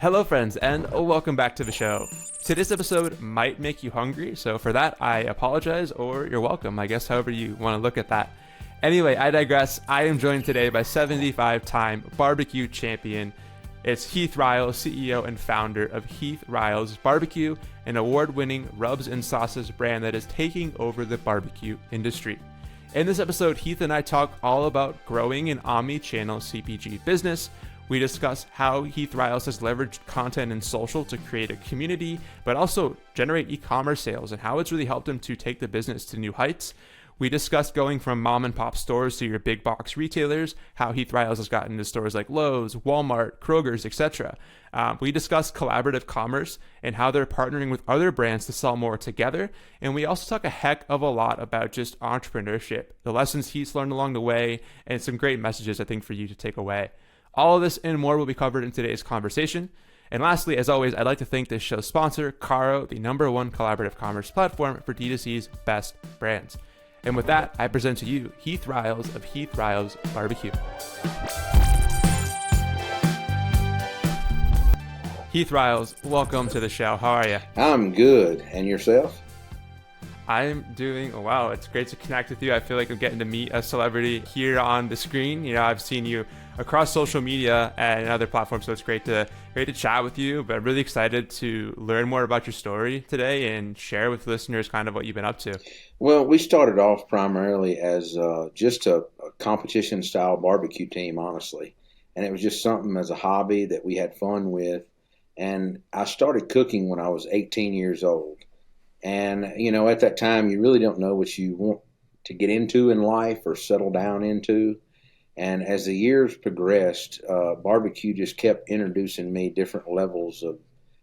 Hello, friends, and welcome back to the show. Today's episode might make you hungry, so for that, I apologize, or you're welcome, I guess, however you want to look at that. Anyway, I digress. I am joined today by 75-time barbecue champion. It's Heath Riles, CEO and founder of Heath Riles BBQ, an award-winning rubs and sauces brand that is taking over the barbecue industry. In this episode, Heath and I talk all about growing an omni-channel CPG business. We discuss how Heath Riles has leveraged content and social to create a community, but also generate e-commerce sales and how it's really helped him to take the business to new heights. We discussed going from mom and pop stores to your big box retailers, how Heath Riles has gotten into stores like Lowe's, Walmart, Kroger's, etc. We discussed collaborative commerce and how they're partnering with other brands to sell more together. And we also talk a heck of a lot about just entrepreneurship, the lessons he's learned along the way, and some great messages, I think, for you to take away. All of this and more will be covered in today's conversation. And lastly, as always, I'd like to thank this show's sponsor, Caro, the #1 collaborative commerce platform for DTC's best brands. And with that, I present to you Heath Riles of Heath Riles BBQ. Heath Riles, welcome to the show. How are you? I'm good. And yourself? I'm doing well. It's great to connect with you. I feel like I'm getting to meet a celebrity here on the screen. You know, I've seen you across social media and other platforms, so it's great to chat with you. But I'm really excited to learn more about your story today and share with listeners kind of what you've been up to. Well, we started off primarily as just a competition-style barbecue team, honestly. And it was just something as a hobby that we had fun with. And I started cooking when I was 18 years old. And, you know, at that time, you really don't know what you want to get into in life or settle down into. And as the years progressed, barbecue just kept introducing me different levels of,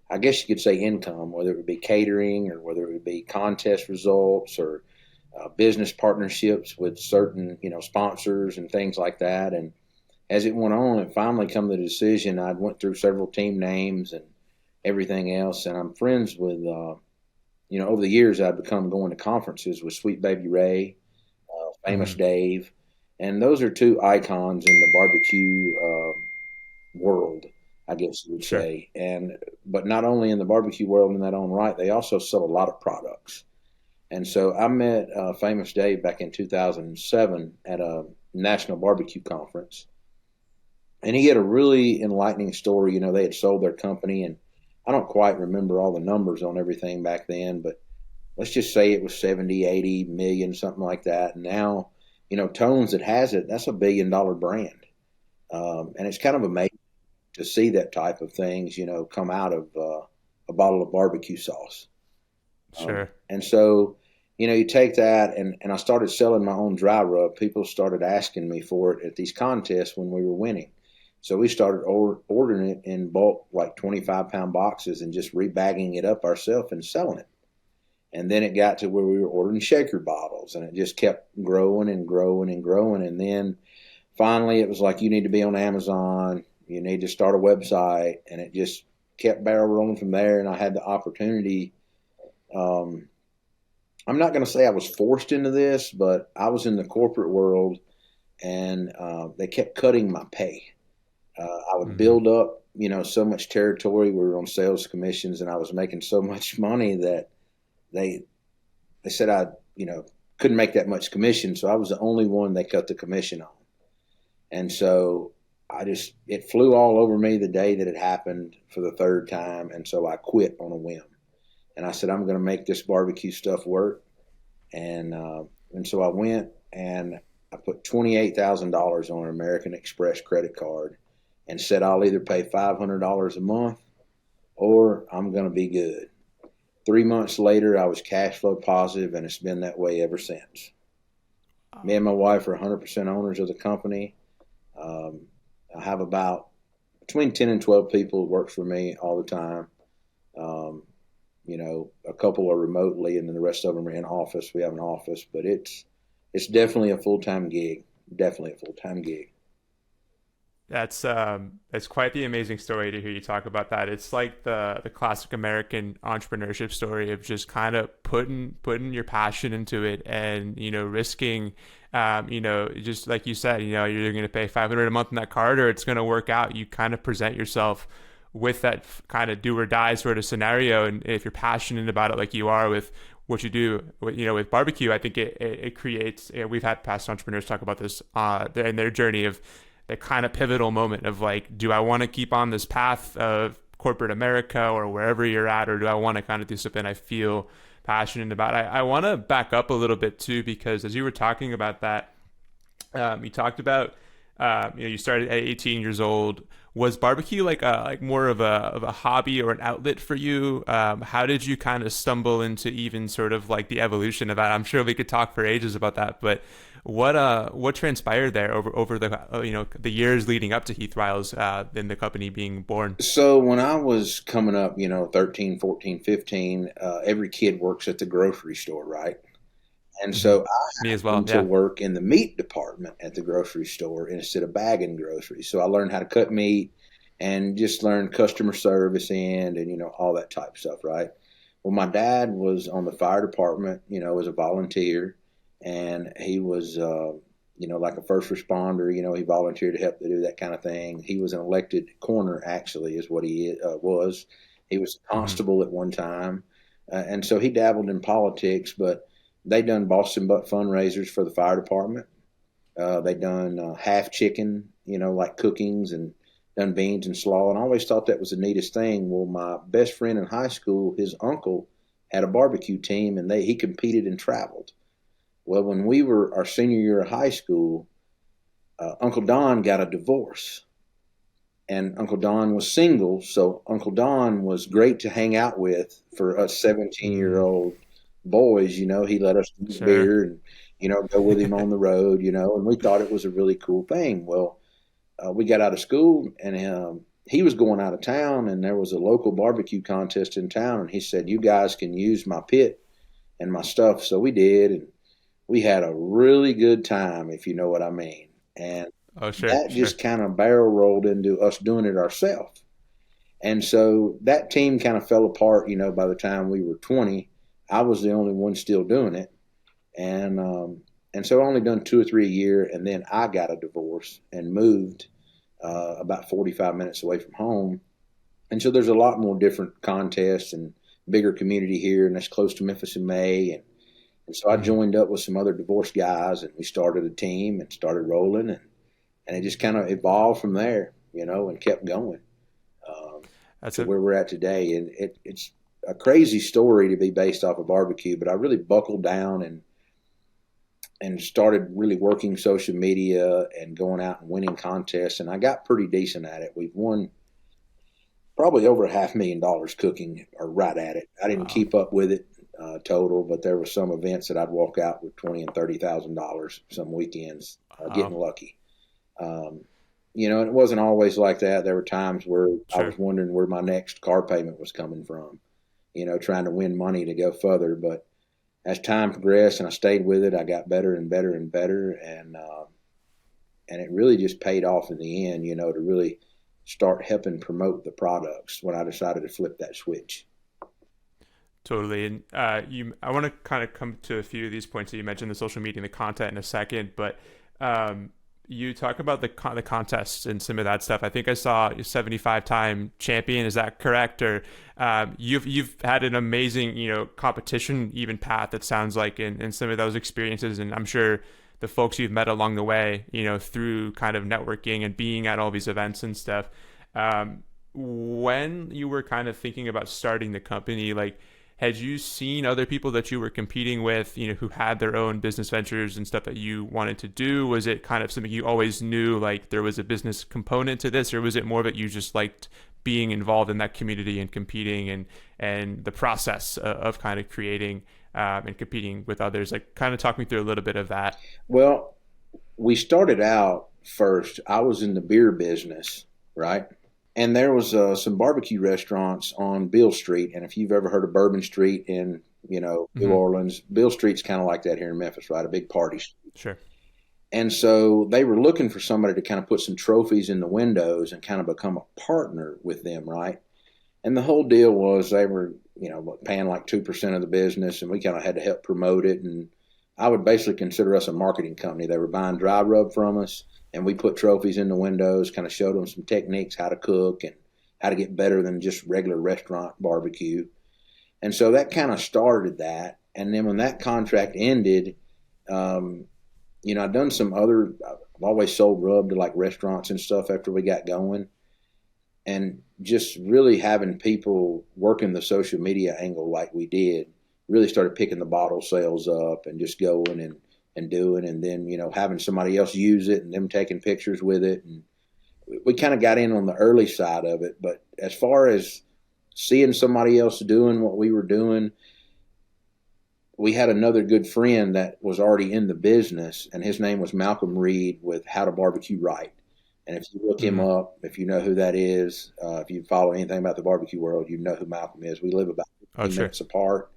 I guess you could say, income, whether it would be catering or whether it would be contest results or business partnerships with certain, you know, sponsors and things like that. And as it went on, it finally come to the decision. I went through several team names and everything else. And I'm friends with, you know, over the years, I've become going to conferences with Sweet Baby Ray, Famous Dave. And those are two icons in the barbecue world, I guess you would say. But not only in the barbecue world in that own right, they also sell a lot of products. And so I met Famous Dave back in 2007 at a national barbecue conference. And he had a really enlightening story. You know, they had sold their company, and I don't quite remember all the numbers on everything back then, but let's just say it was 70, 80 million, something like that. And now, you know, Tones that has it, that's $1 billion brand. And it's kind of amazing to see that type of things, you know, come out of a bottle of barbecue sauce. Sure. And so, you know, you take that, and I started selling my own dry rub. People started asking me for it at these contests when we were winning. So we started ordering it in bulk, like 25-pound boxes, and just rebagging it up ourselves and selling it. And then it got to where we were ordering shaker bottles, and it just kept growing and growing and growing. And then finally it was like, you need to be on Amazon, you need to start a website, and it just kept barrel rolling from there. And I had the opportunity. I'm not going to say I was forced into this, but I was in the corporate world, and they kept cutting my pay. I would build up, you know, so much territory. We were on sales commissions, and I was making so much money that they said I, you know, couldn't make that much commission. So I was the only one they cut the commission on. And so it flew all over me the day that it happened for the third time. And so I quit on a whim. And I said, I'm going to make this barbecue stuff work. And so I went and I put $28,000 on an American Express credit card and said, I'll either pay $500 a month or I'm going to be good. 3 months later, I was cash flow positive, and it's been that way ever since. Me and my wife are 100% owners of the company. I have about between 10 and 12 people who work for me all the time. You know, a couple are remotely, and then the rest of them are in office. We have an office, but it's definitely a full-time gig. Definitely a full-time gig. That's quite the amazing story to hear you talk about that. It's like the classic American entrepreneurship story of just kind of putting your passion into it and, you know, risking, you know, just like you said, you know, you're either going to pay $500 a month on that card or it's going to work out. You kind of present yourself with that kind of do or die sort of scenario. And if you're passionate about it like you are with what you do, with barbecue, I think it creates, we've had past entrepreneurs talk about this in their journey of the kind of pivotal moment of like, do I want to keep on this path of corporate America or wherever you're at, or do I want to kind of do something I feel passionate about? I want to back up a little bit too, because as you were talking about that, you talked about, you started at 18 years old. Was barbecue like more of a hobby or an outlet for you? How did you kind of stumble into even sort of like the evolution of that? I'm sure we could talk for ages about that, but what transpired there over the the years leading up to Heath Riles and the company being born? So when I was coming up, 13, 14, 15, every kid works at the grocery store, right? And so I Me as well. happened to Yeah. work in the meat department at the grocery store instead of bagging groceries. So I learned how to cut meat and just learned customer service and all that type of stuff, right? Well, my dad was on the fire department, as a volunteer, and he was, like a first responder. He volunteered to help to do that kind of thing. He was an elected coroner, actually, is what he was. He was a Hmm. constable at one time, and so he dabbled in politics, but they done Boston Butt fundraisers for the fire department. They done half chicken, like cookings, and done beans and slaw. And I always thought that was the neatest thing. Well, my best friend in high school, his uncle had a barbecue team, and he competed and traveled. Well, when we were our senior year of high school, Uncle Don got a divorce, and Uncle Don was single, so Uncle Don was great to hang out with for us 17-year-old boys. He let us drink Sure. beer and go with him on the road. And we thought it was a really cool thing. Well, we got out of school, and he was going out of town, and there was a local barbecue contest in town, and he said, "You guys can use my pit and my stuff." So we did, and we had a really good time, if you know what I mean. And Oh, sure, that sure. just kind of barrel rolled into us doing it ourselves. And so that team kind of fell apart, by the time we were 20. I was the only one still doing it. And so I only done 2 or 3 a year. And then I got a divorce and moved about 45 minutes away from home. And so there's a lot more different contests and bigger community here. And that's close to Memphis in May. And so I Hmm. joined up with some other divorced guys, and we started a team and started rolling. And it just kind of evolved from there, and kept going That's to a where we're at today. And it's a crazy story to be based off of barbecue, but I really buckled down and started really working social media and going out and winning contests. And I got pretty decent at it. We've won probably over $500,000 cooking, or right at it. I didn't wow. keep up with it total, but there were some events that I'd walk out with $20,000 and $30,000 some weekends, getting Wow. lucky. And it wasn't always like that. There were times where I Sure. was wondering where my next car payment was coming from, trying to win money to go further. But as time progressed and I stayed with it, I got better and better and better. And it really just paid off in the end, to really start helping promote the products when I decided to flip that switch. Totally. And I want to kind of come to a few of these points that you mentioned, the social media and the content in a second, but you talk about the contests and some of that stuff. I think I saw a 75-time champion. Is that correct? Or you've had an amazing, competition even path, it sounds like, in some of those experiences. And I'm sure the folks you've met along the way, through kind of networking and being at all these events and stuff. When you were kind of thinking about starting the company, like, had you seen other people that you were competing with, who had their own business ventures and stuff that you wanted to do? Was it kind of something you always knew, like there was a business component to this, or was it more that you just liked being involved in that community and competing and the process of kind of creating and competing with others? Like, kind of talk me through a little bit of that. Well, we started out first. I was in the beer business, right? And there was some barbecue restaurants on Beale Street. And if you've ever heard of Bourbon Street in, New Hmm. Orleans, Beale Street's kind of like that here in Memphis, right? A big party. Sure. And so they were looking for somebody to kind of put some trophies in the windows and kind of become a partner with them, right? And the whole deal was they were, paying like 2% of the business, and we kind of had to help promote it. And I would basically consider us a marketing company. They were buying dry rub from us, and we put trophies in the windows, kind of showed them some techniques, how to cook, and how to get better than just regular restaurant barbecue. And so that kind of started that. And then when that contract ended, I've done some other, I've always sold rub to like restaurants and stuff after we got going. And just really having people working the social media angle like we did really started picking the bottle sales up and just going and doing. And then, having somebody else use it and them taking pictures with it. And we kind of got in on the early side of it. But as far as seeing somebody else doing what we were doing, we had another good friend that was already in the business, and his name was Malcolm Reed with How to Barbecue Right. And if you look him up, if you know who that is, if you follow anything about the barbecue world, you know who Malcolm is. We live about 15 minutes apart.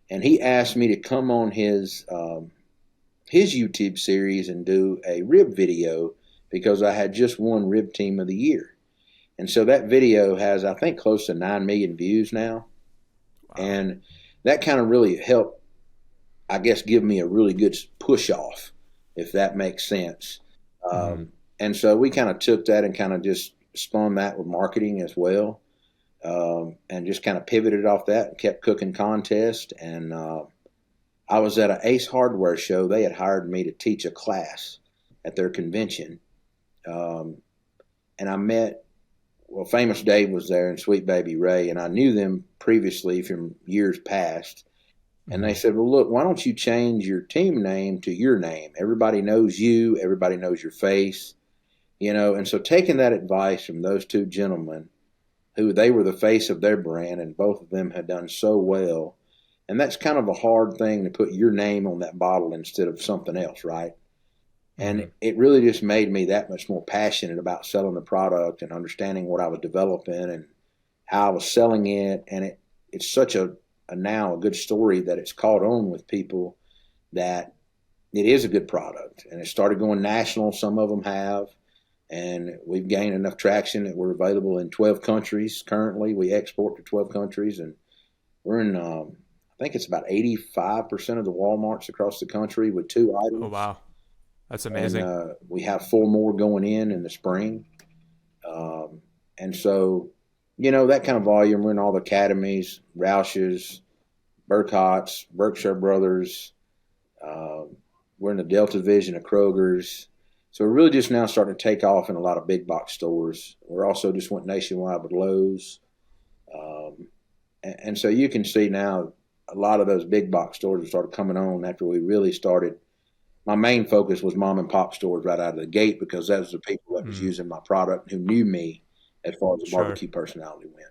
And he asked me to come on his YouTube series and do a rib video because I had just won Rib Team of the Year. And so that video has, I think, close to 9 million views now. Wow. And that kind of really helped, I guess, give me a really good push off, if that makes sense. And so we kind of took that and kind of just spun that with marketing as well, and just kind of pivoted off that and kept cooking contests. And I was at an Ace Hardware show. They had hired me to teach a class at their convention. And I met, Famous Dave was there and Sweet Baby Ray, and I knew them previously from years past. And they said, well, look, why don't you change your team name to your name? Everybody knows you. Everybody knows your face. And so taking that advice from those two gentlemen, who they were the face of their brand, and both of them had done so well. And that's kind of a hard thing to put your name on that bottle instead of something else, right? And it really just made me that much more passionate about selling the product and understanding what I was developing and how I was selling it. And it's such a good story that it's caught on with people that it is a good product. And it started going national. Some of them have. And we've gained enough traction that we're available in 12 countries currently. We export to 12 countries, and we're in, I think it's about 85% of the Walmarts across the country with 2 items. Oh, wow. That's amazing. And we have 4 more going in the spring. And so, that kind of volume, we're in all the academies, Roush's, Burcott's, Berkshire Brothers. We're in the Delta Division of Kroger's. So we're really just now starting to take off in a lot of big box stores. We're also just went nationwide with Lowe's. And so you can see now a lot of those big box stores have started coming on after we really started. My main focus was mom and pop stores right out of the gate because that was the people that was using my product who knew me as far as the barbecue personality went.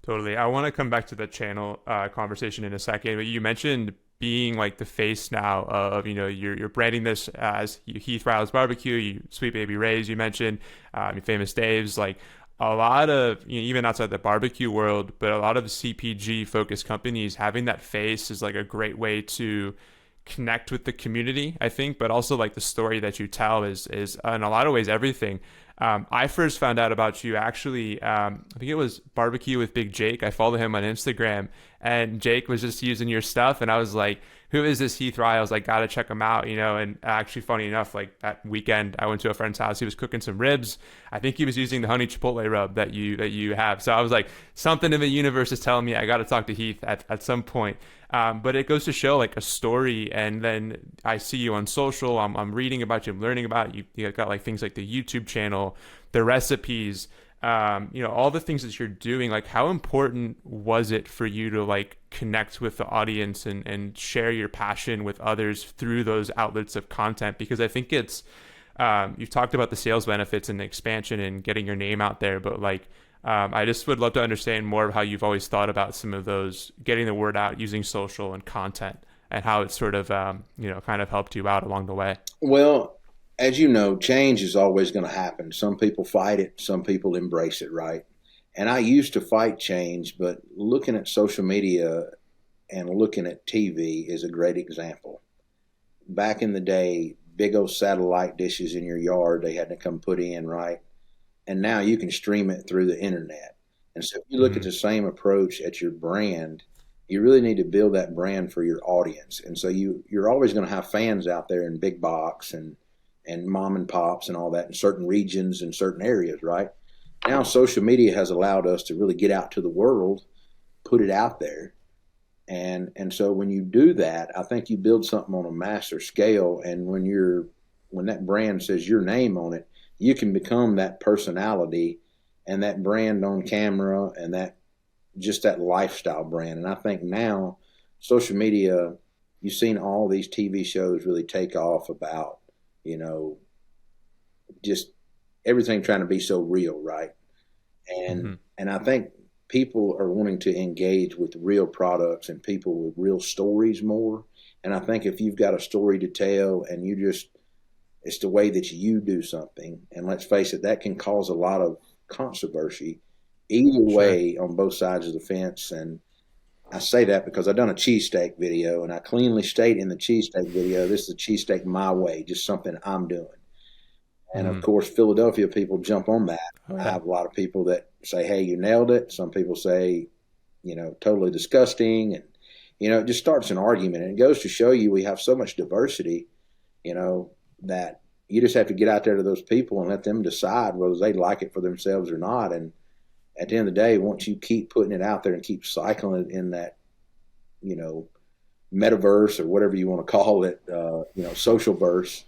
Totally. I want to come back to the channel conversation in a second, but you mentioned being like the face now of, you're branding this as Heath Riles BBQ, Sweet Baby Ray's, you mentioned, your Famous Dave's, like a lot of, even outside the barbecue world, but a lot of CPG focused companies having that face is like a great way to connect with the community, I think, but also like the story that you tell is in a lot of ways everything. I first found out about you actually, I think it was Barbecue with Big Jake. I follow him on Instagram, and Jake was just using your stuff, and I was like, who is this Heath Riles? Like, gotta check him out, and actually funny enough, like that weekend I went to a friend's house, he was cooking some ribs. I think he was using the honey chipotle rub that you have. So I was like, something in the universe is telling me I gotta talk to Heath at some point. But it goes to show like a story, and then I see you on social, I'm reading about you, I'm learning about you. You got like things like the YouTube channel, the recipes, all the things that you're doing. Like, how important was it for you to like connect with the audience and share your passion with others through those outlets of content? Because I think it's, you've talked about the sales benefits and the expansion and getting your name out there, but like, I just would love to understand more of how you've always thought about some of those, getting the word out using social and content, and how it's sort of, kind of helped you out along the way. Well, as you know, change is always going to happen. Some people fight it, some people embrace it, right? And I used to fight change, but looking at social media and looking at TV is a great example. Back in the day, big old satellite dishes in your yard, they had to come put in, right? And now you can stream it through the internet. And so if you look at the same approach at your brand, you really need to build that brand for your audience. And so you're always going to have fans out there in big box and mom and pops and all that in certain regions and certain areas, right? now social media has allowed us to really get out to the world, put it out there. And so when you do that, I think you build something on a massive scale. And when that brand says your name on it, you can become that personality and that brand on camera and that lifestyle brand. And I think now social media, you've seen all these TV shows really take off about, just everything trying to be so real, right? And I think people are wanting to engage with real products and people with real stories more. And I think if you've got a story to tell and it's the way that you do something, and let's face it, that can cause a lot of controversy either way on both sides of the fence. And I say that because I've done a cheesesteak video, and I cleanly state in the cheesesteak video, this is a cheesesteak my way, just something I'm doing. And of course, Philadelphia people jump on that. I have a lot of people that say, hey, you nailed it. Some people say, totally disgusting. And, it just starts an argument. And it goes to show you we have so much diversity, that you just have to get out there to those people and let them decide whether they like it for themselves or not. And at the end of the day, once you keep putting it out there and keep cycling it in that, metaverse or whatever you want to call it, social verse,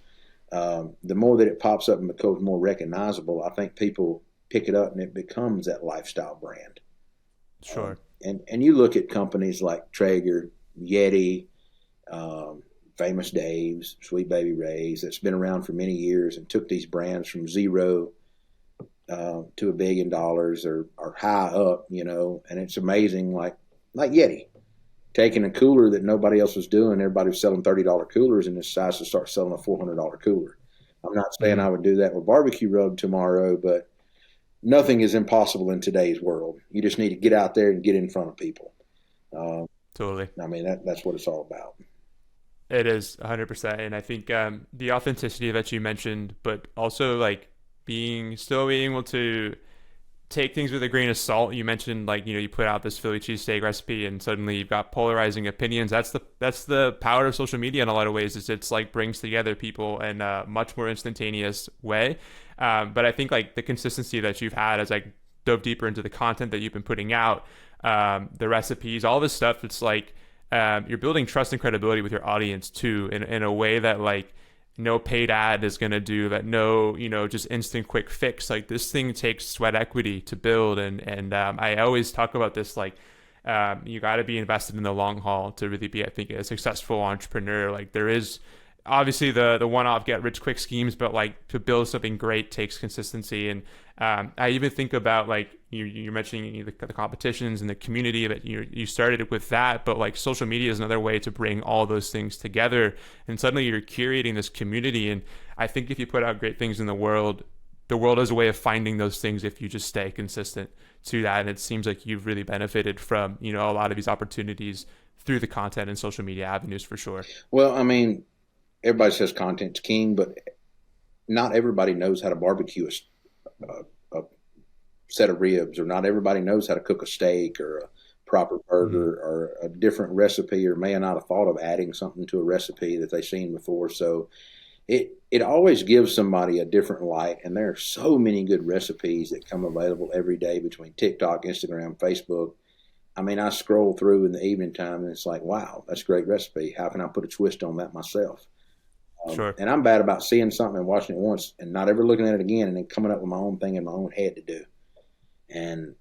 the more that it pops up and becomes more recognizable, I think people pick it up and it becomes that lifestyle brand. Sure. And you look at companies like Traeger, Yeti, Famous Dave's, Sweet Baby Ray's, that's been around for many years and took these brands from zero to $1 billion or high up, and it's amazing. Like Yeti, taking a cooler that nobody else was doing. Everybody was selling $30 coolers and decides to start selling a $400 cooler. I'm not saying I would do that with barbecue rub tomorrow, but nothing is impossible in today's world. You just need to get out there and get in front of people. Totally. I mean, that's what it's all about. It is 100%. And I think the authenticity that you mentioned, but also like still being able to take things with a grain of salt. You mentioned you put out this Philly cheesesteak recipe and suddenly you've got polarizing opinions. That's the power of social media in a lot of ways, is it's brings together people in a much more instantaneous way. But I think the consistency that you've had as I dove deeper into the content that you've been putting out, the recipes, all this stuff, it's you're building trust and credibility with your audience too, in a way that no paid ad is going to do that. No, just instant quick fix. This thing takes sweat equity to build. And I always talk about this, you got to be invested in the long haul to really be, I think, a successful entrepreneur. There is obviously the one-off get rich quick schemes, but to build something great takes consistency. And I even think about you're mentioning the competitions and the community that you started with that, but social media is another way to bring all those things together, and suddenly you're curating this community. And I think if you put out great things in the world has a way of finding those things if you just stay consistent to that. And it seems like you've really benefited from a lot of these opportunities through the content and social media avenues for sure. Well, I mean, everybody says content's king, but not everybody knows how to barbecue a set of ribs, or not everybody knows how to cook a steak or a proper burger or a different recipe, or may not have thought of adding something to a recipe that they've seen before. So it always gives somebody a different light. And there are so many good recipes that come available every day between TikTok, Instagram, Facebook. I mean, I scroll through in the evening time and it's wow, that's a great recipe. How can I put a twist on that myself? Sure. And I'm bad about seeing something and watching it once and not ever looking at it again and then coming up with my own thing in my own head to do. And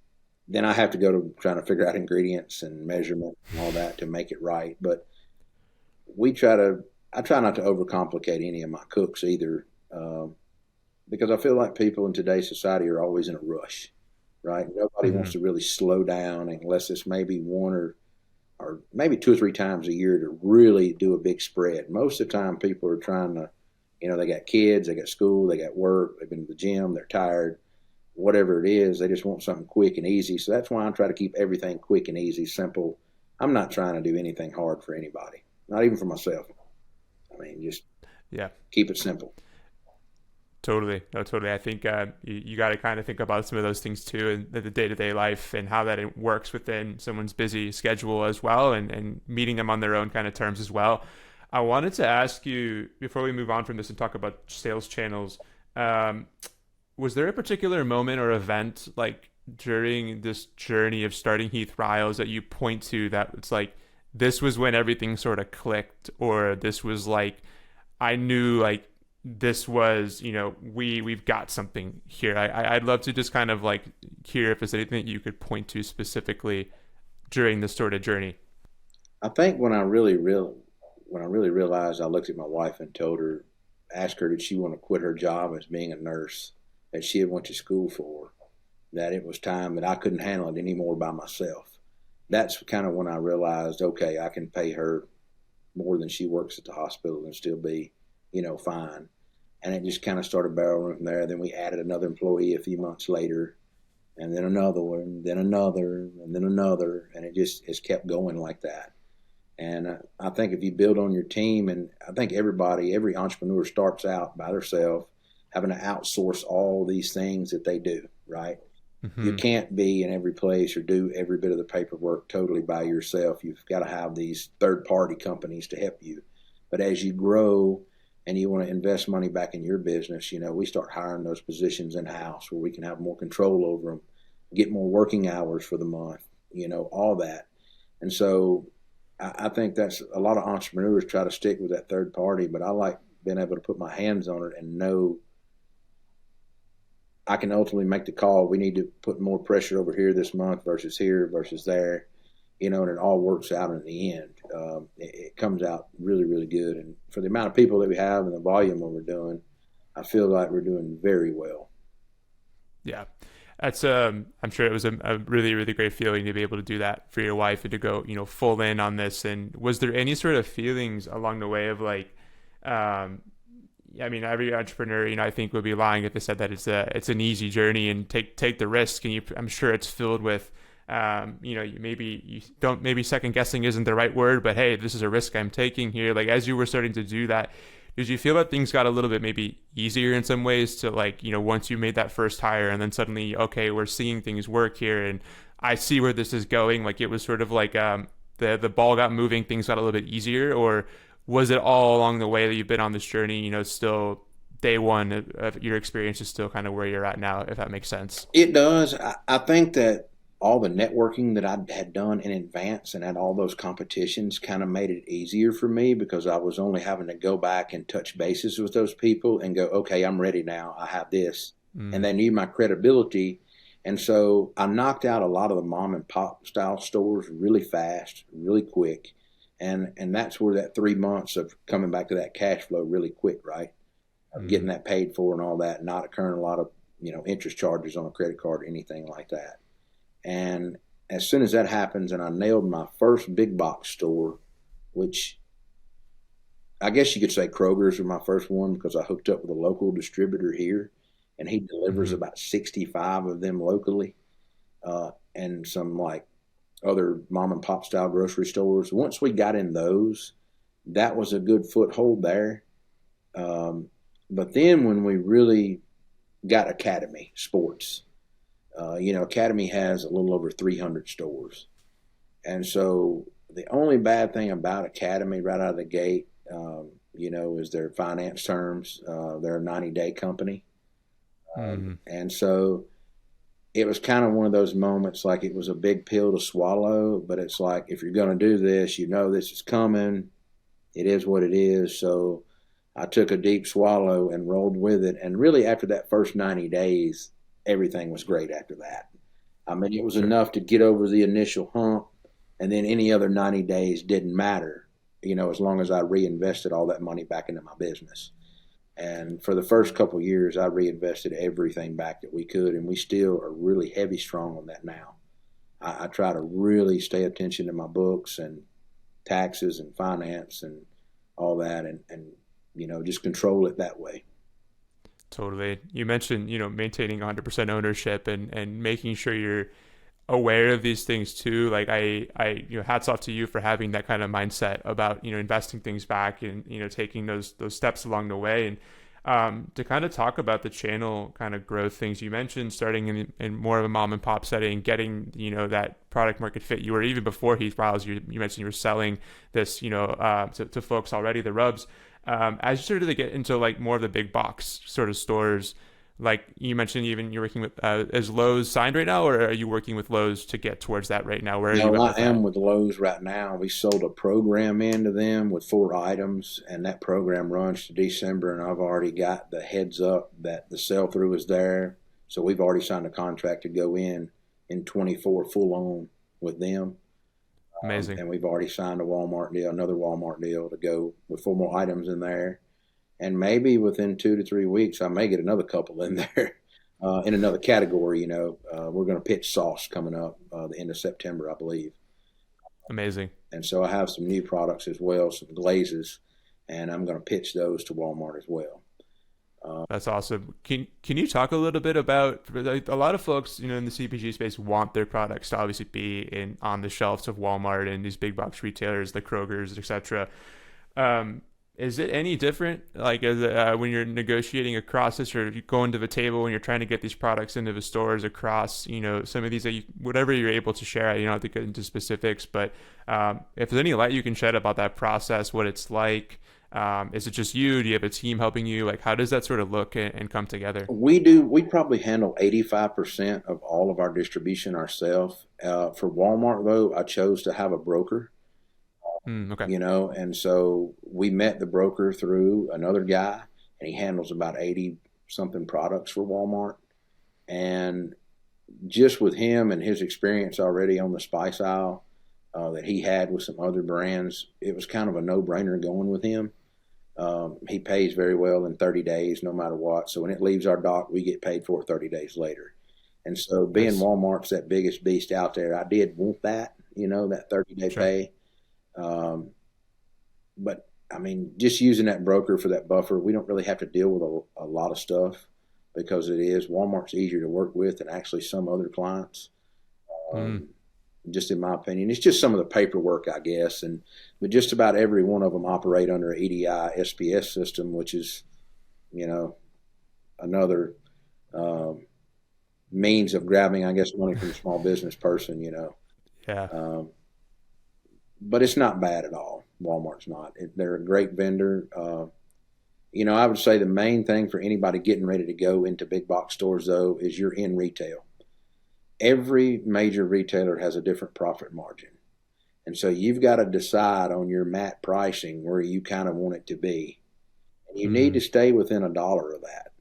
then I have to go to trying to figure out ingredients and measurement and all that to make it right. But I try not to overcomplicate any of my cooks either, because I feel like people in today's society are always in a rush, right? Nobody wants to really slow down unless it's maybe one or maybe 2 or 3 times a year to really do a big spread. Most of the time people are trying to, they got kids, they got school, they got work, they've been to the gym, they're tired, whatever it is, they just want something quick and easy. So that's why I try to keep everything quick and easy, simple. I'm not trying to do anything hard for anybody, not even for myself. I mean, just keep it simple. Totally. No, totally. I think you got to kind of think about some of those things too, in the day-to-day life and how that it works within someone's busy schedule as well, and meeting them on their own kind of terms as well. I wanted to ask you, before we move on from this and talk about sales channels, was there a particular moment or event like during this journey of starting Heath Riles that you point to that it's like this was when everything sort of clicked, or this was like I knew like this was, we've got something here. I'd love to just kind of like hear if there's anything that you could point to specifically during this sort of journey. I think when I really realized, I looked at my wife and told her, asked her, did she want to quit her job as being a nurse that she had went to school for, that it was time that I couldn't handle it anymore by myself. That's kind of when I realized, okay, I can pay her more than she works at the hospital and still be, fine. And it just kind of started barreling from there. Then we added another employee a few months later, and then another one, then another, and then another, and it just has kept going like that. And I think if you build on your team, and I think every entrepreneur starts out by themselves, having to outsource all these things that they do, right? Mm-hmm. You can't be in every place or do every bit of the paperwork totally by yourself. You've got to have these third-party companies to help you. But as you grow and you want to invest money back in your business, we start hiring those positions in-house where we can have more control over them, get more working hours for the month, all that. And so I think that's a lot of entrepreneurs try to stick with that third party, but I like being able to put my hands on it and know I can ultimately make the call. We need to put more pressure over here this month versus here versus there, and it all works out in the end. It comes out really, really good. And for the amount of people that we have and the volume that we're doing, I feel like we're doing very well. Yeah. That's I'm sure it was a really, really great feeling to be able to do that for your wife and to go, full in on this. And was there any sort of feelings along the way of like, every entrepreneur, I think would be lying if they said that it's an easy journey and take the risk. And I'm sure it's filled with, maybe second guessing isn't the right word, but hey, this is a risk I'm taking here. Like as you were starting to do that, did you feel that things got a little bit maybe easier in some ways to like, once you made that first hire and then suddenly, okay, we're seeing things work here and I see where this is going. Like it was sort of like the ball got moving, things got a little bit easier, or was it all along the way that you've been on this journey, still day one of your experience is still kind of where you're at now, if that makes sense? It does. I think that all the networking that I had done in advance and at all those competitions kind of made it easier for me because I was only having to go back and touch bases with those people and go, okay, I'm ready now. I have this. And they knew my credibility. And so I knocked out a lot of the mom and pop style stores really fast, really quick. And that's where that 3 months of coming back to that cash flow really quick, right? Of getting that paid for and all that, not occurring a lot of, interest charges on a credit card or anything like that. And as soon as that happens and I nailed my first big box store, which I guess you could say Kroger's was my first one because I hooked up with a local distributor here and he delivers about 65 of them locally and some like other mom and pop style grocery stores. Once we got in those, that was a good foothold there. But then when we really got Academy Sports, Academy has a little over 300 stores. And so the only bad thing about Academy right out of the gate, is their finance terms. They're a 90-day company. And so it was kind of one of those moments like it was a big pill to swallow, but it's like, if you're going to do this, this is coming. It is what it is. So I took a deep swallow and rolled with it. And really after that first 90 days, everything was great after that. I mean, it was enough to get over the initial hump, and then any other 90 days didn't matter, as long as I reinvested all that money back into my business. And for the first couple of years, I reinvested everything back that we could, and we still are really heavy strong on that now. I try to really stay attention to my books and taxes and finance and all that, and just control it that way. Totally. You mentioned, maintaining 100% ownership and making sure you're aware of these things too. Like I hats off to you for having that kind of mindset about, investing things back and, taking those steps along the way. And to kind of talk about the channel kind of growth things you mentioned, starting in more of a mom and pop setting, getting, that product market fit. You were even before Heath Riles, you mentioned you were selling this, to folks already, the rubs. As you started to get into like more of the big box sort of stores, Like you mentioned, even you're working with, is Lowe's signed right now, or are you working with Lowe's to get towards that right now? Where are you No, at I with am that? with Lowe's right now. We sold a program into them with 4 items, and that program runs to December, and I've already got the heads up that the sell-through is there. So we've already signed a contract to go in 24 full on with them. Amazing. And we've already signed a Walmart deal, another Walmart deal to go with 4 more items in there. And maybe within 2 to 3 weeks, I may get another couple in there in another category. We're going to pitch sauce coming up the end of September, I believe. Amazing. And so I have some new products as well, some glazes, and I'm going to pitch those to Walmart as well. That's awesome. Can you talk a little bit about, like, a lot of folks, in the CPG space want their products to obviously be on the shelves of Walmart and these big box retailers, the Krogers, etc. Is it any different, like, when you're negotiating across this, or you go into the table and you're trying to get these products into the stores across, some of these, whatever you're able to share? You don't have to get into specifics, but if there's any light you can shed about that process, what it's like. Is it just you? Do you have a team helping you? Like, how does that sort of look and come together? We probably handle 85% of all of our distribution ourselves. For Walmart, though, I chose to have a broker. Okay. And so we met the broker through another guy, and he handles about 80 something products for Walmart. And just with him and his experience already on the spice aisle that he had with some other brands, it was kind of a no-brainer going with him. He pays very well in 30 days, no matter what. So when it leaves our dock, we get paid for it 30 days later. And so being Nice. Walmart's that biggest beast out there, I did want that, that 30-day Sure. pay. But I mean, just using that broker for that buffer, we don't really have to deal with a lot of stuff because Walmart's easier to work with than actually some other clients. Just in my opinion, it's just some of the paperwork, I guess. But just about every one of them operate under an EDI SPS system, which is, another means of grabbing, I guess, money from a small business person, Yeah. But it's not bad at all. Walmart's not. They're a great vendor. I would say the main thing for anybody getting ready to go into big box stores, though, is you're in retail. Every major retailer has a different profit margin. And so you've got to decide on your MAT pricing where you kind of want it to be. And you need to stay within $1 of that.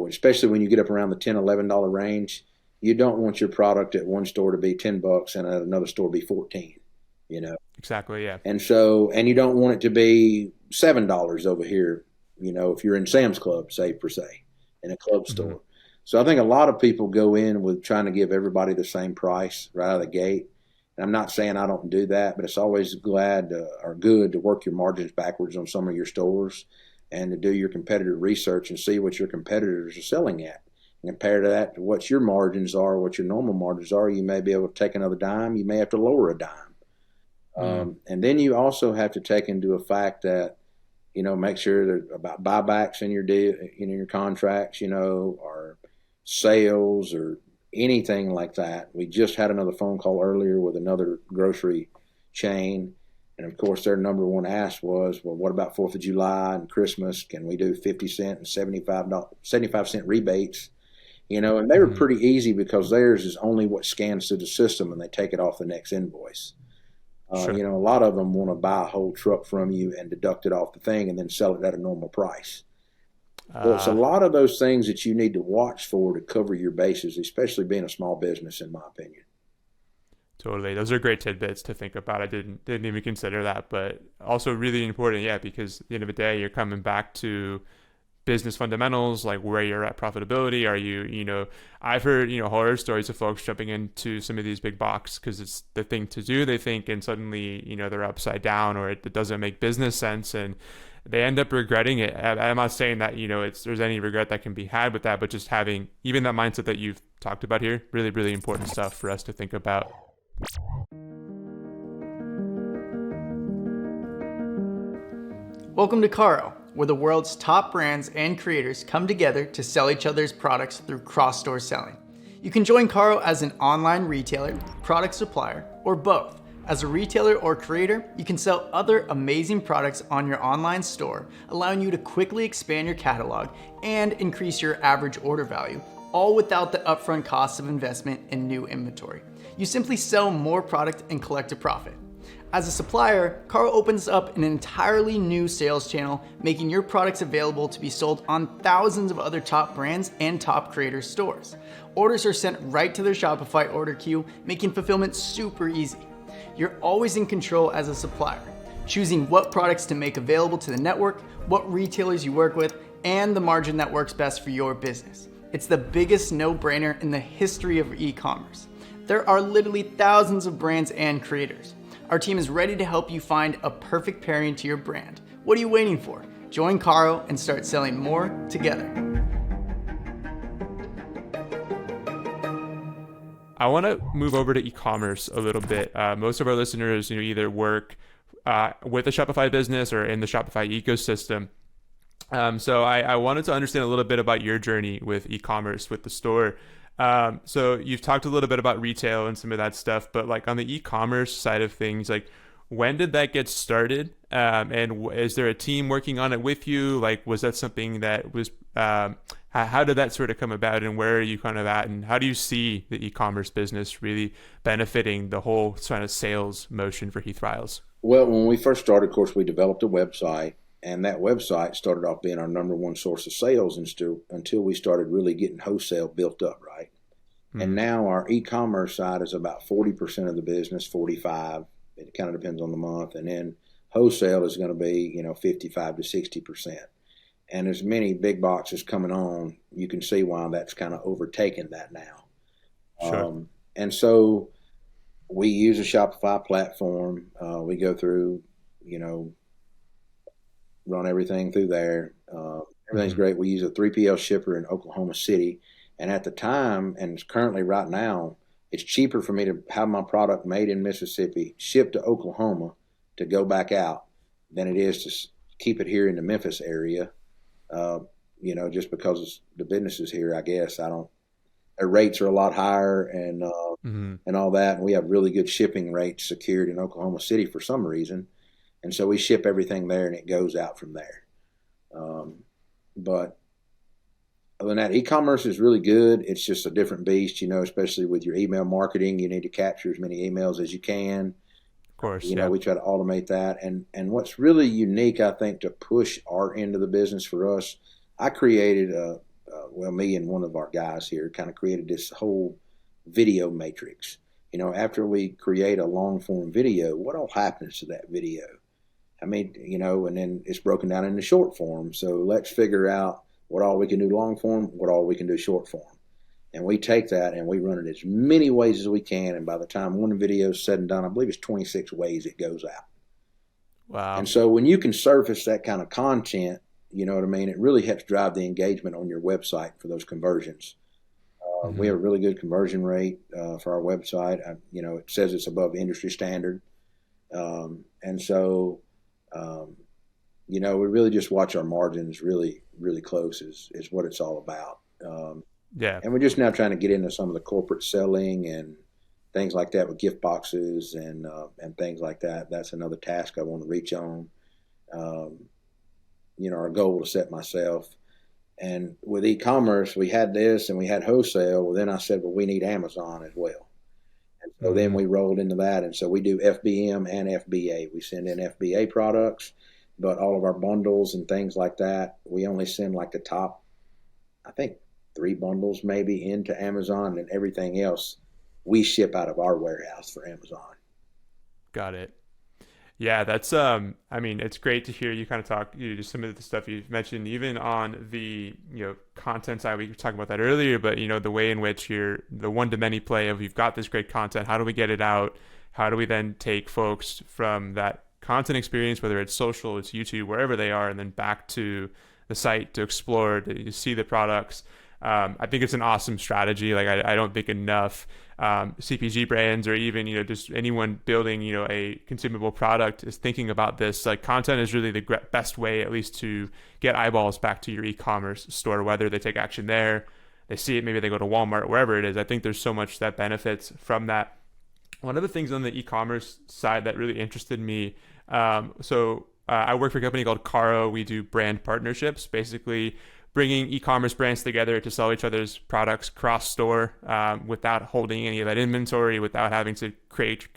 Especially when you get up around the $10, $11 range, you don't want your product at one store to be $10 and at another store be 14, Exactly. Yeah. And you don't want it to be $7 over here, if you're in Sam's Club, say, per se, in a club store. So I think a lot of people go in with trying to give everybody the same price right out of the gate. And I'm not saying I don't do that, but it's always good to work your margins backwards on some of your stores and to do your competitor research and see what your competitors are selling at. And compare that to what your margins are, what your normal margins are. You may be able to take another dime. You may have to lower a dime. And then you also have to take into a fact that, make sure there's about buybacks in your deal, in your contracts, or sales or anything like that. We just had another phone call earlier with another grocery chain. And of course, their number one ask was, well, what about 4th of July and Christmas? Can we do 50 cent and 75-cent rebates? And they were pretty easy because theirs is only what scans through the system and they take it off the next invoice. Sure. A lot of them want to buy a whole truck from you and deduct it off the thing and then sell it at a normal price. Well, it's a lot of those things that you need to watch for to cover your bases, especially being a small business, in my opinion. Totally. Those are great tidbits to think about. I didn't even consider that, but also really important. Yeah, because at the end of the day, you're coming back to business fundamentals, like where you're at profitability. Are you, I've heard, horror stories of folks jumping into some of these big box because it's the thing to do, they think, and suddenly, they're upside down or it doesn't make business sense and they end up regretting it. I'm not saying that, there's any regret that can be had with that, but just having even that mindset that you've talked about here, really, really important stuff for us to think about. Welcome to Caro, where the world's top brands and creators come together to sell each other's products through cross-store selling. You can join Caro as an online retailer, product supplier, or both As a retailer or creator, you can sell other amazing products on your online store, allowing you to quickly expand your catalog and increase your average order value, all without the upfront costs of investment in new inventory. You simply sell more product and collect a profit. As a supplier, Carl opens up an entirely new sales channel, making your products available to be sold on thousands of other top brands and top creators' stores. Orders are sent right to their Shopify order queue, making fulfillment super easy. You're always in control as a supplier, choosing what products to make available to the network, what retailers you work with, and the margin that works best for your business. It's the biggest no-brainer in the history of e-commerce. There are literally thousands of brands and creators. Our team is ready to help you find a perfect pairing to your brand. What are you waiting for? Join Carl and start selling more together. I want to move over to e-commerce a little bit. Most of our listeners, either work with a Shopify business or in the Shopify ecosystem. So I wanted to understand a little bit about your journey with e-commerce, with the store. So you've talked a little bit about retail and some of that stuff, but like on the e-commerce side of things, like when did that get started? And is there a team working on it with you? Like, was that something that was, how did that sort of come about, and where are you kind of at, and how do you see the e-commerce business really benefiting the whole sort of sales motion for Heath Riles? Well, when we first started, of course, we developed a website, and that website started off being our number one source of sales until we started really getting wholesale built up, right? Mm-hmm. And now our e-commerce side is about 40% of the business, 45%. It kind of depends on the month. And then wholesale is going to be, 55 to 60%. And as many big boxes coming on, you can see why that's kind of overtaken that now. Sure. And so we use a Shopify platform. We go through, run everything through there. Everything's great. We use a 3PL shipper in Oklahoma City. And at the time, and currently right now, it's cheaper for me to have my product made in Mississippi, shipped to Oklahoma to go back out than it is to keep it here in the Memphis area. Just because the business is here, I guess. Their rates are a lot higher and all that. And we have really good shipping rates secured in Oklahoma City for some reason. And so we ship everything there and it goes out from there. But other than that, e-commerce is really good. It's just a different beast, especially with your email marketing. You need to capture as many emails as you can. Of course. We try to automate that. And what's really unique, I think, to push our end of the business for us, I created, me and one of our guys here kind of created this whole video matrix. After we create a long form video, what all happens to that video? And then it's broken down into short form. So let's figure out what all we can do long form, what all we can do short form. And we take that and we run it as many ways as we can. And by the time one video is said and done, I believe it's 26 ways it goes out. Wow. And so when you can surface that kind of content, it really helps drive the engagement on your website for those conversions. We have a really good conversion rate for our website. It says it's above industry standard. And so, we really just watch our margins really, really close is what it's all about. And we're just now trying to get into some of the corporate selling and things like that with gift boxes and things like that. That's another task I want to reach on. Our goal to set myself. And with e-commerce, we had this and we had wholesale. Well, then I said, we need Amazon as well. And so then we rolled into that. And so we do FBM and FBA. We send in FBA products, but all of our bundles and things like that, we only send like the top, I think, 3 bundles maybe into Amazon, and everything else we ship out of our warehouse for Amazon. Got it. Yeah, that's it's great to hear you kind of talk just some of the stuff you've mentioned, even on the content side. We were talking about that earlier, but the way in which the one-to-many play of you've got this great content, how do we get it out? How do we then take folks from that content experience, whether it's social, it's YouTube, wherever they are, and then back to the site to explore, to see the products? I think it's an awesome strategy. Like I don't think enough CPG brands or even just anyone building a consumable product is thinking about this. Like content is really the best way, at least, to get eyeballs back to your e-commerce store, whether they take action there, they see it, maybe they go to Walmart, wherever it is. I think there's so much that benefits from that. one of the things on the e-commerce side that really interested me, I work for a company called Caro. We do brand partnerships, basically bringing e-commerce brands together to sell each other's products cross-store without holding any of that inventory, without having to create,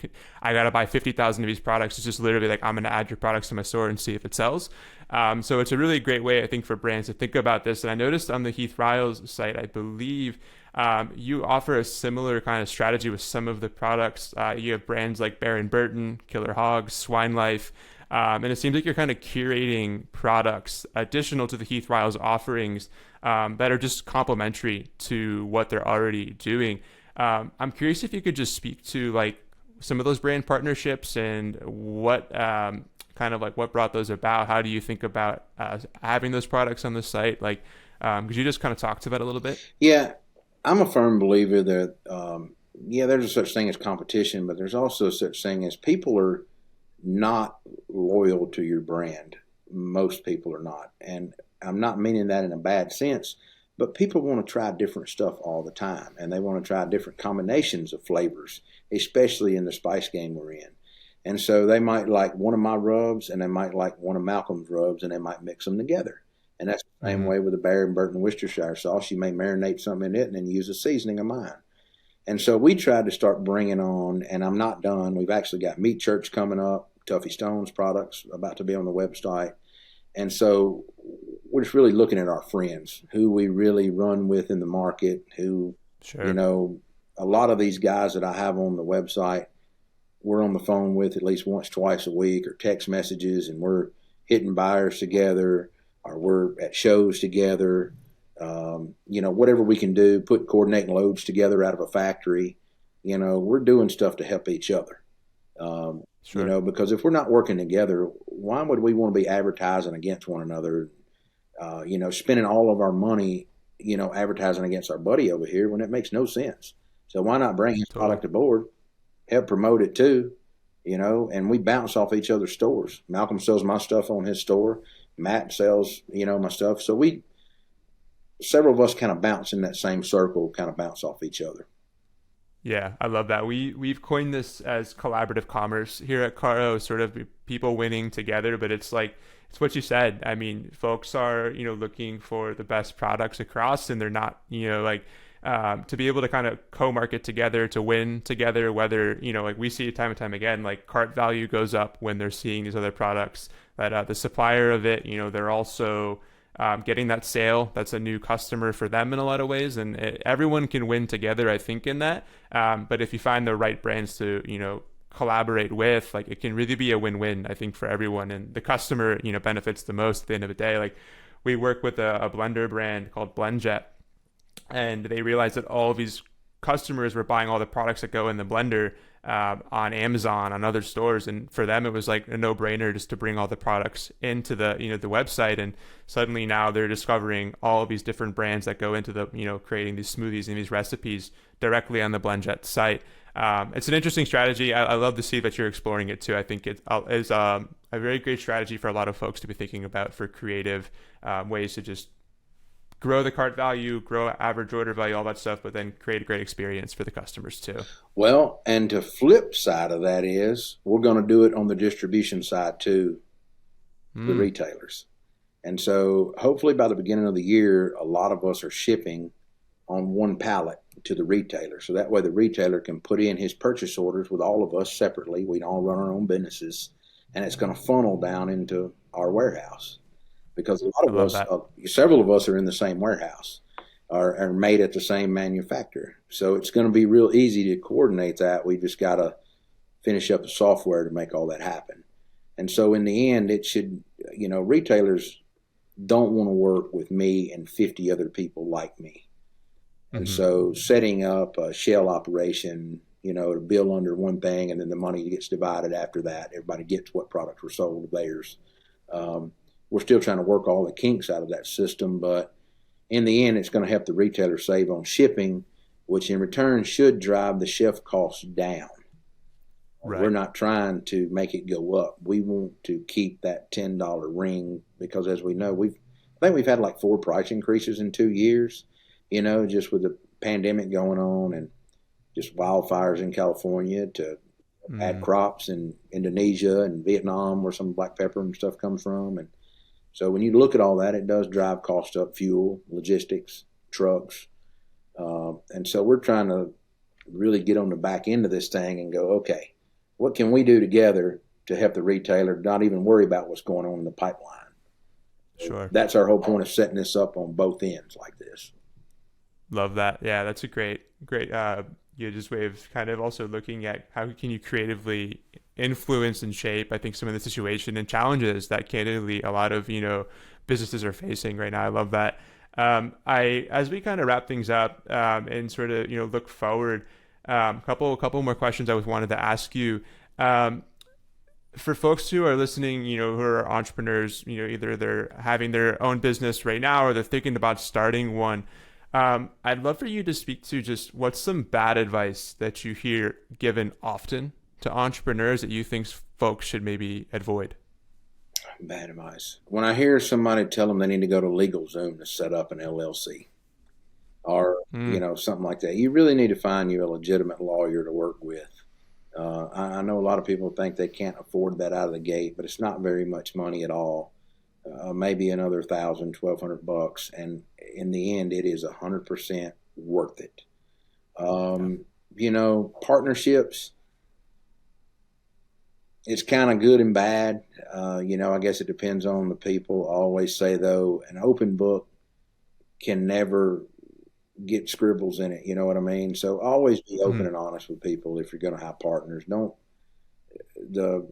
I got to buy 50,000 of these products. It's just literally like, I'm going to add your products to my store and see if it sells. So it's a really great way, I think, for brands to think about this. And I noticed on the Heath Riles site, I believe you offer a similar kind of strategy with some of the products. You have brands like Bear & Burton, Killer Hogs, Swine Life. And it seems like you're kind of curating products additional to the Heath Riles offerings that are just complementary to what they're already doing. I'm curious if you could just speak to like some of those brand partnerships and what kind of like what brought those about. How do you think about having those products on the site? Like, could you just kind of talk to that a little bit? Yeah, I'm a firm believer that, there's a such thing as competition, but there's also such thing as people are not loyal to your brand. Most people are not. And I'm not meaning that in a bad sense, but people want to try different stuff all the time, and they want to try different combinations of flavors, especially in the spice game we're in. And so they might like one of my rubs, and they might like one of Malcolm's rubs, and they might mix them together. And that's the same way with the Bear & Burton Worcestershire sauce. You may marinate something in it and then use a seasoning of mine. And so we tried to start bringing on, and I'm not done. We've actually got Meat Church coming up, Tuffy Stone's products about to be on the website. And so we're just really looking at our friends, who we really run with in the market, who, Sure. A lot of these guys that I have on the website, we're on the phone with at least once, twice a week, or text messages, and we're hitting buyers together, or we're at shows together. Whatever we can do, coordinating loads together out of a factory, we're doing stuff to help each other. Sure. Because if we're not working together, why would we want to be advertising against one another? Spending all of our money, advertising against our buddy over here when it makes no sense. So why not bring his product aboard, help promote it too, and we bounce off each other's stores. Malcolm sells my stuff on his store. Matt sells, my stuff. So several of us kind of bounce in that same circle, kind of bounce off each other. Yeah, I love that. We've coined this as collaborative commerce here at Caro, sort of people winning together, but it's like, it's what you said. I mean, folks are, looking for the best products across, and they're not, to be able to kind of co-market together, to win together, whether, like we see it time and time again, like cart value goes up when they're seeing these other products, that the supplier of it, they're also getting that sale. That's a new customer for them in a lot of ways, and everyone can win together, I think, in that. But if you find the right brands to, collaborate with, like, it can really be a win-win, I think, for everyone, and the customer, benefits the most at the end of the day. Like, we work with a blender brand called BlendJet, and they realized that all of these customers were buying all the products that go in the blender on Amazon, on other stores, and for them it was like a no-brainer just to bring all the products into the the website. And suddenly now they're discovering all of these different brands that go into the creating these smoothies and these recipes directly on the BlendJet site. It's an interesting strategy. I love to see that you're exploring it too. I think it is a very great strategy for a lot of folks to be thinking about for creative ways to just grow the cart value, grow average order value, all that stuff, but then create a great experience for the customers too. Well, and the flip side of that is we're going to do it on the distribution side too, the retailers. And so hopefully by the beginning of the year, a lot of us are shipping on one pallet to the retailer. So that way the retailer can put in his purchase orders with all of us separately. We all run our own businesses, and it's going to funnel down into our warehouse. Because a lot of us, several of us are in the same warehouse, are made at the same manufacturer. So it's going to be real easy to coordinate that. We just got to finish up the software to make all that happen. And so in the end, it should, retailers don't want to work with me and 50 other people like me. And so setting up a shell operation, to bill under one thing, and then the money gets divided after that. Everybody gets what products were sold of theirs. We're still trying to work all the kinks out of that system, but in the end, it's going to help the retailer save on shipping, which in return should drive the shelf costs down. Right. We're not trying to make it go up. We want to keep that $10 ring because, as we know, I think we've had like 4 price increases in 2 years, just with the pandemic going on, and just wildfires in California to bad crops in Indonesia and Vietnam where some black pepper and stuff comes from. And so when you look at all that, it does drive cost up, fuel, logistics, trucks. And so we're trying to really get on the back end of this thing and go, okay, what can we do together to help the retailer not even worry about what's going on in the pipeline? Sure. That's our whole point of setting this up on both ends like this. Love that. Yeah, that's a great just way of kind of also looking at how can you creatively influence and shape, I think, some of the situation and challenges that candidly a lot of, businesses are facing right now. I love that. As we kind of wrap things up, and sort of, look forward, couple more questions I wanted to ask you. For folks who are listening, who are entrepreneurs, either they're having their own business right now or they're thinking about starting one. I'd love for you to speak to just what's some bad advice that you hear given often to entrepreneurs that you think folks should maybe avoid. Bad advice. When I hear somebody tell them they need to go to LegalZoom to set up an LLC or, something like that, you really need to find you a legitimate lawyer to work with. I know a lot of people think they can't afford that out of the gate, but it's not very much money at all. Maybe another $1,000, $1,200, and in the end, it is 100% worth it. Partnerships, it's kind of good and bad. I guess it depends on the people. I always say, though, an open book can never get scribbles in it. You know what I mean? So always be open and honest with people if you're going to have partners.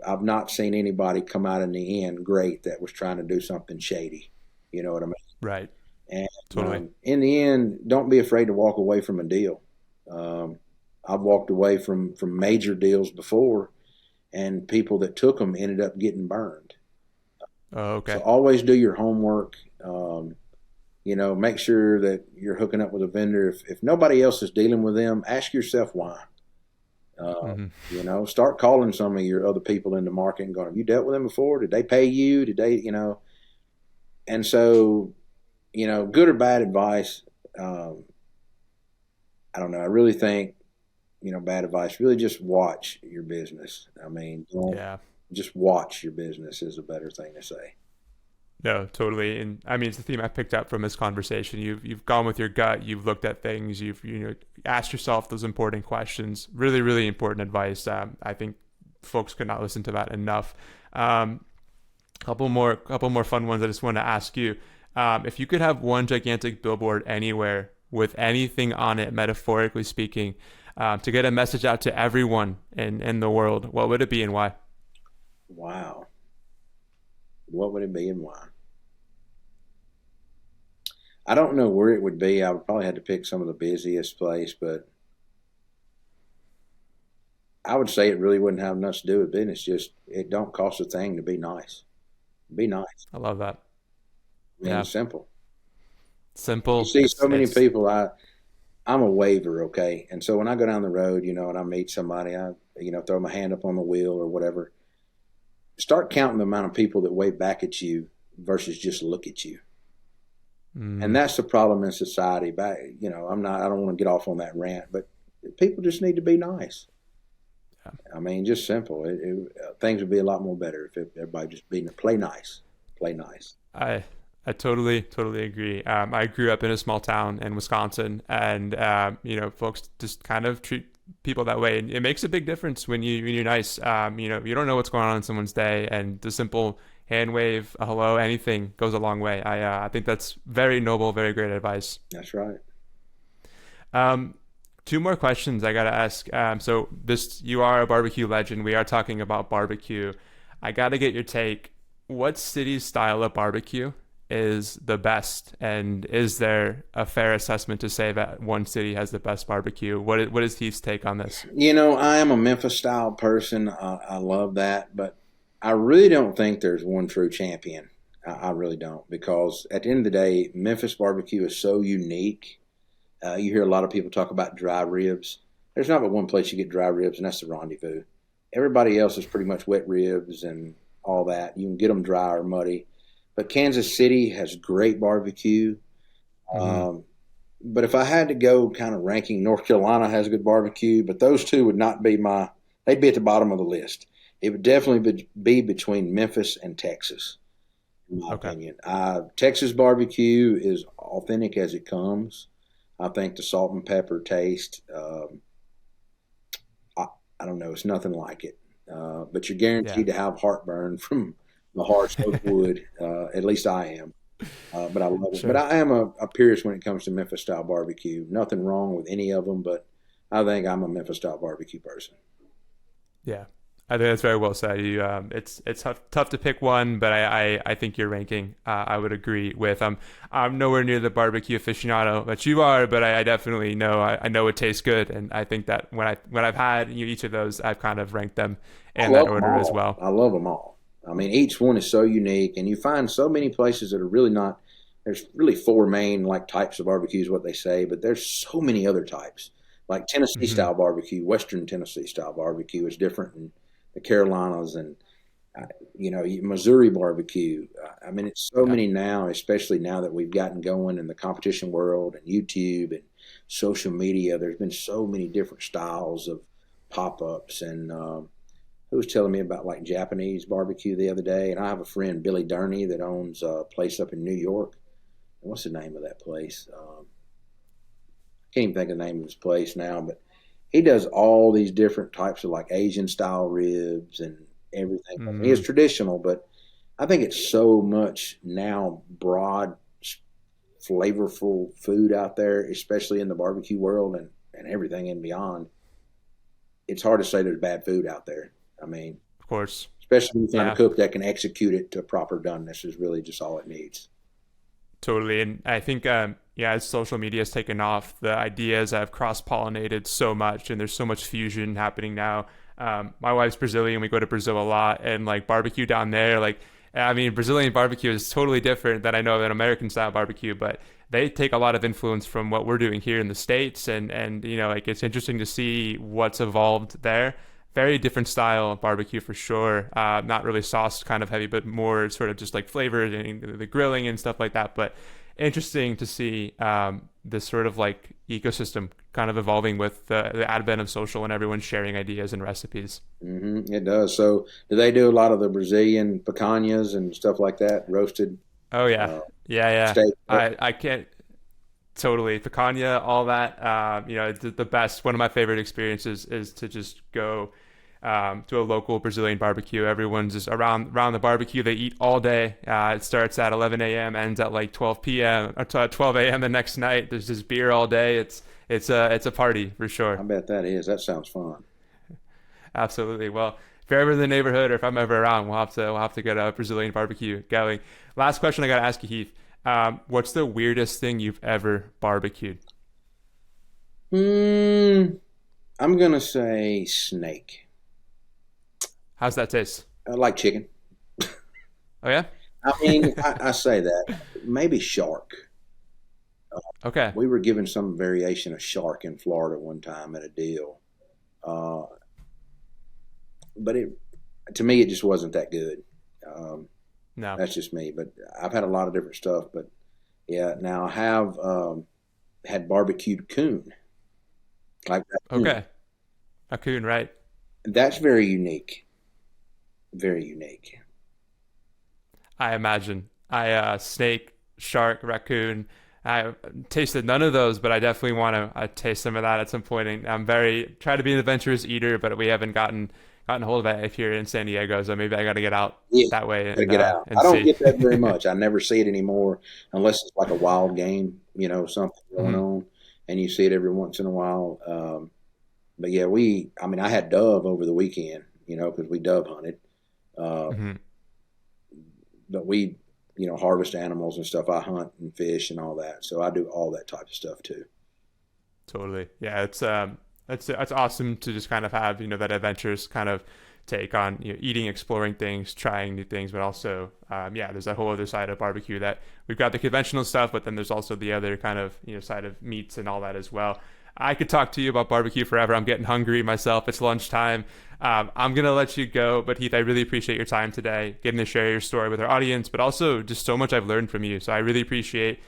I've not seen anybody come out in the end great that was trying to do something shady. You know what I mean? Right. And totally. In the end, don't be afraid to walk away from a deal. I've walked away from major deals before, and people that took them ended up getting burned. Oh, okay. So always do your homework. Make sure that you're hooking up with a vendor. If nobody else is dealing with them, ask yourself why. Start calling some of your other people in the market and going, have you dealt with them before? Did they pay you? Did they, And so, good or bad advice, I don't know. I really think, bad advice, really just watch your business. I mean, just watch your business is a better thing to say. No, totally. And I mean, it's the theme I picked up from this conversation. You've gone with your gut. You've looked at things. You've asked yourself those important questions. Really, really important advice. I think folks could not listen to that enough. Couple more fun ones I just want to ask you. If you could have one gigantic billboard anywhere with anything on it, metaphorically speaking, to get a message out to everyone in the world, what would it be and why? Wow. What would it be and why? I don't know where it would be. I would probably have to pick some of the busiest place, but I would say it really wouldn't have much to do with business. Just it don't cost a thing to be nice. Be nice. I love that. Simple. Simple. You see so many people. I'm a waver, okay? And so when I go down the road, and I meet somebody, I throw my hand up on the wheel or whatever. Start counting the amount of people that wave back at you versus just look at you. And that's the problem in society. I don't want to get off on that rant, but people just need to be nice. Yeah. I mean, just simple. Things would be a lot more better if everybody just play nice. I totally agree. I grew up in a small town in Wisconsin, and folks just kind of treat people that way, and it makes a big difference when you're nice. You don't know what's going on in someone's day, and the simple hand wave, a hello, anything goes a long way. I think that's very noble, very great advice. That's right. Two more questions I gotta ask. You are a barbecue legend. We are talking about barbecue. I gotta get your take. What city's style of barbecue is the best, and is there a fair assessment to say that one city has the best barbecue? What is Heath's take on this? I am a Memphis style person. I love that, but I really don't think there's one true champion. I really don't, because at the end of the day, Memphis barbecue is so unique. You hear a lot of people talk about dry ribs. There's not but one place you get dry ribs, and that's the Rendezvous. Everybody else is pretty much wet ribs and all that. You can get them dry or muddy. But Kansas City has great barbecue. But if I had to go kind of ranking, North Carolina has a good barbecue, but those two would not be they'd be at the bottom of the list. It would definitely be between Memphis and Texas, in my opinion. Texas barbecue is authentic as it comes. I think the salt and pepper taste, I don't know, it's nothing like it. But you're guaranteed to have heartburn from the hard smoked wood. At least I am. But I love it. Sure. But I am a purist when it comes to Memphis style barbecue. Nothing wrong with any of them, but I think I'm a Memphis style barbecue person. Yeah, I think that's very well said. You, it's tough to pick one, but I think your ranking, I would agree with. I'm nowhere near the barbecue aficionado that you are, but I definitely know I know it tastes good, and I think that when I've had each of those, I've kind of ranked them in that order as well. I love them all. I mean, each one is so unique, and you find so many places that are really not. There's really four main types of barbecues, what they say, but there's so many other types. Like Tennessee style barbecue, Western Tennessee style barbecue is different in the Carolinas, and Missouri barbecue. I mean, it's so many now, especially now that we've gotten going in the competition world and YouTube and social media. There's been so many different styles of pop-ups, and who was telling me about Japanese barbecue the other day, and I have a friend, Billy Durney, that owns a place up in New York. What's the name of that place? Can't even think of the name of his place now, but he does all these different types of Asian style ribs and everything. Mm-hmm. He is traditional, but I think it's so much now broad, flavorful food out there, especially in the barbecue world and everything and beyond. It's hard to say there's bad food out there. I mean, of course, especially when you find a cook that can execute it to proper doneness is really just all it needs. Totally. And I think, as social media has taken off, the ideas have cross-pollinated so much, and there's so much fusion happening now. My wife's Brazilian. We go to Brazil a lot, and barbecue down there, Brazilian barbecue is totally different than I know than American style barbecue, but they take a lot of influence from what we're doing here in the States. And it's interesting to see what's evolved there. Very different style of barbecue for sure. Not really sauce kind of heavy, but more sort of just flavored and the grilling and stuff like that. But interesting to see this sort of ecosystem kind of evolving with the advent of social and everyone sharing ideas and recipes. Mm-hmm. It does. So do they do a lot of the Brazilian picanhas and stuff like that, roasted? Oh, yeah. Yeah. Steak? I can't. Totally. Picanha, all that, the best, one of my favorite experiences is to just go to a local Brazilian barbecue. Everyone's just around the barbecue. They eat all day. It starts at 11 a.m., ends at 12 p.m. or 12 a.m. the next night. There's just beer all day. It's a party for sure. I bet that is. That sounds fun. Absolutely. Well, if you're ever in the neighborhood or if I'm ever around, we'll have to get a Brazilian barbecue going. Last question I got to ask you, Heath. What's the weirdest thing you've ever barbecued? I'm going to say snake. How's that taste? I like chicken. Oh, yeah? I mean, I say that. Maybe shark. Okay. We were given some variation of shark in Florida one time at a deal. But to me, it just wasn't that good. No. That's just me. But I've had a lot of different stuff. But, yeah, now I have had barbecued coon. Like that. Okay. A coon, right. That's very unique. Very unique. I imagine. Snake, shark, raccoon. I tasted none of those, but I definitely want to taste some of that at some point. And I'm try to be an adventurous eater, but we haven't gotten hold of that if you're in San Diego. So maybe I got to get out that way. And get out. I don't get that very much. I never see it anymore unless it's a wild game, something going on, and you see it every once in a while. But yeah, I had dove over the weekend, because we dove hunted. But we, harvest animals and stuff. I hunt and fish and all that. So I do all that type of stuff too. Totally. Yeah. It's awesome to just kind of have, that adventurous kind of take on, eating, exploring things, trying new things, but also, there's that whole other side of barbecue that we've got the conventional stuff, but then there's also the other kind of, side of meats and all that as well. I could talk to you about barbecue forever. I'm getting hungry myself. It's lunchtime. I'm going to let you go. But Heath, I really appreciate your time today, getting to share your story with our audience, but also just so much I've learned from you. So I really appreciate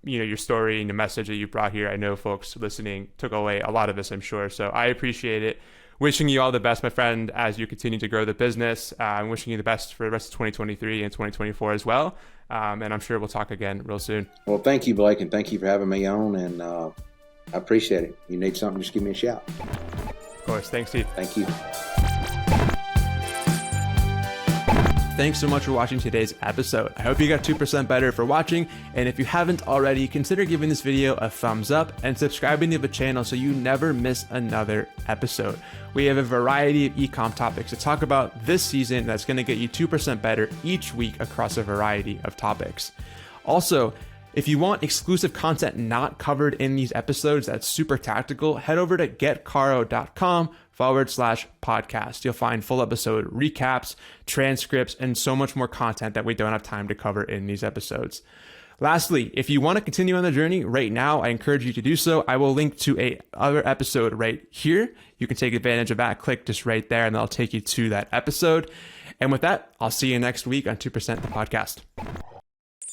your story and the message that you brought here. I know folks listening took away a lot of this, I'm sure. So I appreciate it. Wishing you all the best, my friend, as you continue to grow the business. I'm wishing you the best for the rest of 2023 and 2024 as well. And I'm sure we'll talk again real soon. Well, thank you, Blake, and thank you for having me on. And I appreciate it. You need something, just give me a shout. Of course. Thanks, Heath. Thank you. Thanks so much for watching today's episode. I hope you got 2% better for watching. And if you haven't already, consider giving this video a thumbs up and subscribing to the channel so you never miss another episode. We have a variety of e-com topics to talk about this season that's going to get you 2% better each week across a variety of topics. Also, if you want exclusive content not covered in these episodes that's super tactical, head over to getcaro.com/podcast. You'll find full episode recaps, transcripts, and so much more content that we don't have time to cover in these episodes. Lastly, if you want to continue on the journey right now, I encourage you to do so. I will link to another episode right here. You can take advantage of that. Click just right there, and that'll take you to that episode. And with that, I'll see you next week on 2% the podcast.